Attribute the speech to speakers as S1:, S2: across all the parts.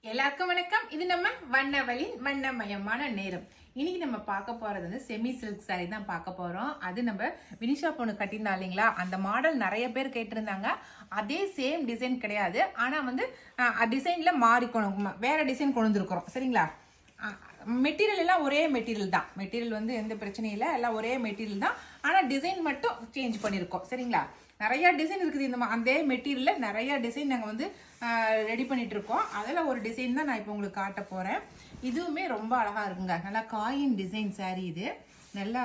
S1: எல்லாருக்கும் வணக்கம். இது நம்ம வண்ணவழின் வண்ணமயமான நேரம். இன்னைக்கு நம்ம பார்க்க போறது வந்து செமி சில்க் சாரி தான் பார்க்க போறோம். அது நம்ம வினிஷா பொண்ணு கட்டியிருந்தா இல்லைங்களா, அந்த மாடல் நிறைய பேர் கேட்டிருந்தாங்க. அதே சேம் டிசைன் கிடையாது, ஆனா வந்து டிசைன்ல மாறிக்கணும், வேற டிசைன் கொண்டு வந்துருக்கிறோம். சரிங்களா? மெட்டீரியல் எல்லாம் ஒரே மெட்டீரியல் தான். மெட்டீரியல் வந்து எந்த பிரச்சனையும் இல்லை, எல்லாம் ஒரே மெட்டீரியல் தான். ஆனால் டிசைன் மட்டும் சேஞ்ச் பண்ணியிருக்கோம். சரிங்களா? நிறைய டிசைன் இருக்குது. இந்த அதே மெட்டீரியலில் நிறைய டிசைன் நாங்கள் வந்து ரெடி பண்ணிட்டு இருக்கோம். அதில் ஒரு டிசைன் தான் நான் இப்போ உங்களுக்கு காட்ட போகிறேன். இதுவுமே ரொம்ப அழகாக இருக்குங்க. நல்லா காயின் டிசைன் சாரீ. இது நல்லா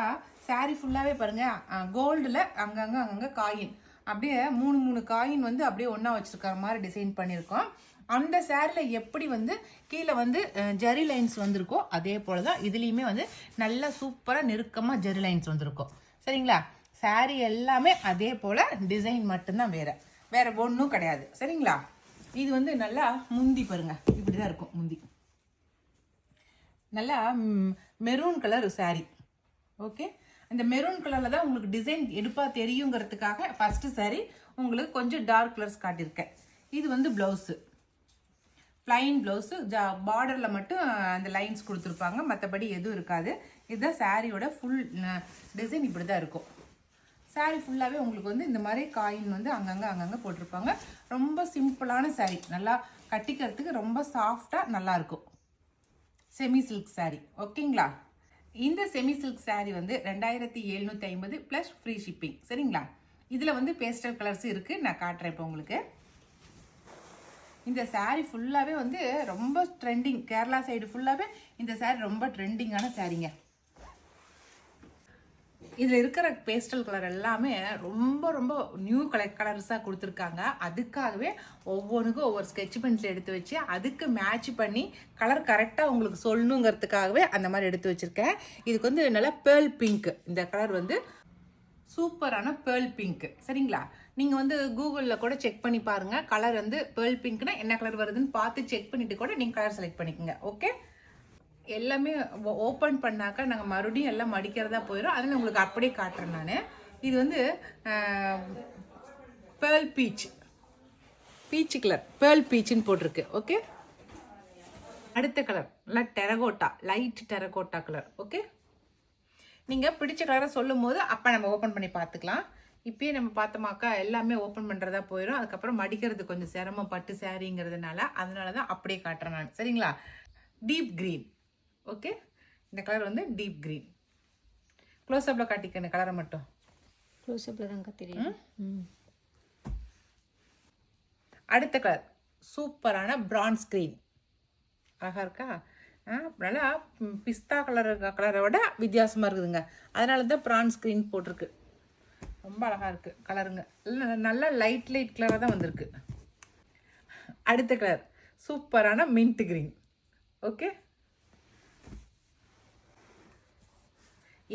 S1: சாரீ ஃபுல்லாகவே பாருங்கள், கோல்டில் அங்கங்கே காயின், அப்படியே மூணு காயின் வந்து அப்படியே ஒன்றா வச்சுருக்கிற மாதிரி டிசைன் பண்ணியிருக்கோம். அந்த சேரீல எப்படி வந்து கீழே வந்து ஜெரி லைன்ஸ் வந்திருக்கோ அதே போல தான் இதுலேயுமே வந்து நல்லா சூப்பராக நெருக்கமாக ஜெரி லைன்ஸ் வந்திருக்கும். சரிங்களா? சாரீ எல்லாமே அதே போல் டிசைன் மட்டும்தான், வேற ஒன்றும் கிடையாது. சரிங்களா? இது வந்து நல்லா முந்தி பாருங்க, இப்படி தான் இருக்கும் முந்தி. நல்லா மெரூன் கலர் சாரீ. ஓகே, இந்த மெரூன் கலரில் தான் உங்களுக்கு டிசைன் எடுப்பாக தெரியுங்கிறதுக்காக ஃபஸ்ட்டு சாரீ உங்களுக்கு கொஞ்சம் டார்க் கலர்ஸ் காட்டியிருக்கேன். இது வந்து ப்ளவுஸு, பிளைன் ப்ளவுஸு, பார்டரில் மட்டும் அந்த லைன்ஸ் கொடுத்துருப்பாங்க, மற்றபடி எதுவும் இருக்காது. இதுதான் சாரியோட ஃபுல் டிசைன். இப்படி தான் இருக்கும். சாரீ ஃபுல்லாகவே உங்களுக்கு வந்து இந்த மாதிரி காயின் வந்து அங்கங்கே போட்டிருப்பாங்க. ரொம்ப சிம்பிளான சாரீ, நல்லா கட்டிக்கிறதுக்கு ரொம்ப சாஃப்டாக நல்லாயிருக்கும். Semi silk sari. ஓகேங்களா? இந்த செமி சில்க் சாரீ வந்து 2750 ப்ளஸ் ஃப்ரீ ஷிப்பிங். சரிங்களா? இதில் வந்து பேஸ்டல் கலர்ஸ் இருக்குது, நான் காட்டுறேன் இப்போ உங்களுக்கு. இந்த சாரீ ஃபுல்லாகவே வந்து ரொம்ப ட்ரெண்டிங். கேரளா சைடு ஃபுல்லாகவே இந்த சாரீ ரொம்ப ட்ரெண்டிங்கான சாரீங்க. இதில் இருக்கிற பேஸ்டல் கலர் எல்லாமே ரொம்ப ரொம்ப நியூ கலர்ஸாக கொடுத்துருக்காங்க. அதுக்காகவே ஒவ்வொன்றுக்கும் ஒவ்வொரு ஸ்கெட்ச் பென்சில் எடுத்து வச்சு அதுக்கு மேட்ச் பண்ணி கலர் கரெக்டாக உங்களுக்கு சொல்லணுங்கிறதுக்காகவே அந்த மாதிரி எடுத்து வச்சுருக்கேன். இதுக்கு வந்து நல்லா பேர்ல் பிங்க். இந்த கலர் வந்து சூப்பரான பேர்ல் பிங்க். சரிங்களா? நீங்கள் வந்து கூகுளில் கூட செக் பண்ணி பாருங்கள். கலர் வந்து பேர்ல் பிங்க்னா என்ன கலர் வருதுன்னு பார்த்து செக் பண்ணிவிட்டு கூட நீங்கள் கலர் செலக்ட் பண்ணிக்கோங்க. ஓகே, எல்லாமே ஓப்பன் பண்ணாக்கா நாங்கள் மறுபடியும் எல்லாம் மடிக்கிறதா போயிடும். அதில் உங்களுக்கு அப்படியே காட்டுறேன் நான். இது வந்து பேர்ல் பீச் கலர், பேர்ல் பீச்சுன்னு போட்டிருக்கு. ஓகே, அடுத்த கலர் நல்லா terracotta, light terracotta colour. Okay, நீங்கள் பிடிச்ச கலரை சொல்லும் போது அப்போ நம்ம ஓப்பன் பண்ணி பார்த்துக்கலாம். இப்பயே நம்ம பார்த்தோமாக்கா எல்லாமே ஓப்பன் பண்ணுறதா போயிடும். அதுக்கப்புறம் மடிக்கிறது கொஞ்சம் சிரமம், பட்டு சாரிங்கிறதுனால. அதனால தான் அப்படியே காட்டுறேன் நான். சரிங்களா? Deep green. ஓகே, இந்த கலர் வந்து டீப் க்ரீன். க்ளோஸ்அப்பில் காட்டிக்கணும் கலரை மட்டும்.
S2: க்ளோஸ்அப்பில் தாங்க தெரியும்.
S1: அடுத்த கலர் சூப்பரான பிரான்ஸ் க்ரீன். அழகாக இருக்கா? நல்லா பிஸ்தா கலரை விட வித்தியாசமாக இருக்குதுங்க. அதனால தான் பிரான்ஸ் க்ரீன் போட்டிருக்கு. ரொம்ப அழகாக இருக்குது கலருங்க. நல்லா லைட் கலராக தான் வந்திருக்கு. அடுத்த கலர் சூப்பரான மின்ட் க்ரீன். ஓகே,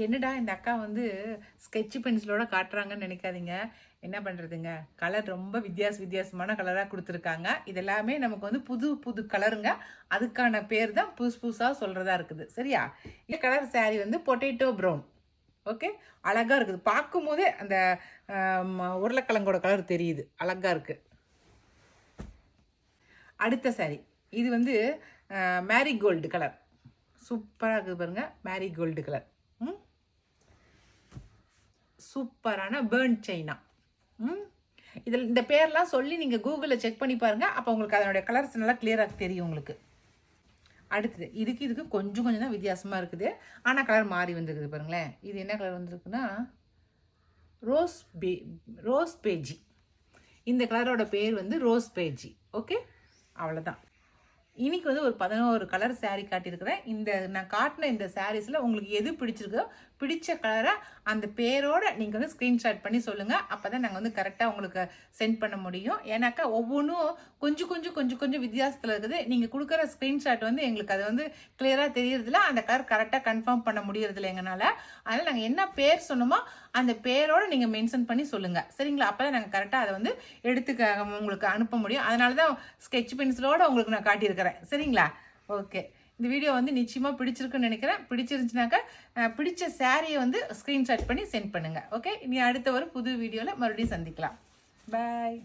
S1: என்னடா இந்த அக்கா வந்து ஸ்கெட்ச் பென்சிலோட காட்டுறாங்கன்னு நினைக்காதீங்க. என்ன பண்ணுறதுங்க, கலர் ரொம்ப வித்தியாசமான கலராக கொடுத்துருக்காங்க. இதெல்லாமே நமக்கு வந்து புது கலருங்க. அதுக்கான பேர் தான் புதுசாக சொல்கிறதா இருக்குது. சரியா? இந்த கலர் சாரீ வந்து பொட்டேட்டோ ப்ரௌன். ஓகே, அழகாக இருக்குது. பார்க்கும் போதே அந்த உருளைக்கிழங்கோட கலர் தெரியுது, அழகாக இருக்குது. அடுத்த சாரீ இது வந்து மேரிகோல்டு கலர். சூப்பராக இருக்குது பாருங்க, மேரிகோல்டு கலர். சூப்பரான பேர்ன் சைனா. இதில் இந்த பேர்லாம் சொல்லி நீங்கள் கூகுளில் செக் பண்ணி பாருங்கள். அப்போ உங்களுக்கு அதனுடைய கலர்ஸ் நல்லா கிளியராக தெரியும் உங்களுக்கு. அடுத்தது இதுக்கு கொஞ்சம் தான் வித்தியாசமாக இருக்குது. ஆனால் கலர் மாறி வந்துருக்குது பாருங்களேன். இது என்ன கலர் வந்திருக்குன்னா ரோஸ் பேஜி. இந்த கலரோட பேர் வந்து ரோஸ் பேஜி. ஓகே, அவ்வளோதான். இன்னைக்கு வந்து ஒரு 11 கலர் சாரீ காட்டியிருக்கிறேன். இந்த நான் காட்டின இந்த சாரீஸில் உங்களுக்கு எது பிடிச்சிருக்கோ பிடிச்ச கலரை அந்த பேரோட நீங்கள் வந்து ஸ்க்ரீன்ஷாட் பண்ணி சொல்லுங்கள். அப்போ தான் நாங்கள் வந்து கரெக்டாக உங்களுக்கு சென்ட் பண்ண முடியும். ஏன்னாக்கா ஒவ்வொன்றும் கொஞ்சம் வித்தியாசத்தில் இருக்குது. நீங்கள் கொடுக்குற ஸ்க்ரீன்ஷாட் வந்து எங்களுக்கு அது வந்து கிளியராக தெரியறதில்ல, அந்த கலர் கரெக்டாக கன்ஃபார்ம் பண்ண முடியறதில்ல எங்களால். அதனால் நாங்கள் என்ன பேர் சொன்னோமோ அந்த பேரோடு நீங்கள் மென்ஷன் பண்ணி சொல்லுங்கள். சரிங்களா? அப்போ தான் நாங்கள் கரெக்டாக அதை வந்து எடுத்து உங்களுக்கு அனுப்ப முடியும். அதனால தான் ஸ்கெட்ச் பென்சிலோடு உங்களுக்கு நான் காட்டியிருக்கிறேன். சரிங்களா? ஓகே, இந்த வீடியோ வந்து நிச்சயமாக பிடிச்சிருக்குன்னு நினைக்கிறேன். பிடிச்சிருந்துச்சுனாக்கா பிடிச்ச சாரியை வந்து ஸ்க்ரீன்ஷாட் பண்ணி சென்ட் பண்ணுங்கள். ஓகே, இனி அடுத்த ஒரு புது வீடியோவில் மறுபடியும் சந்திக்கலாம். பாய்.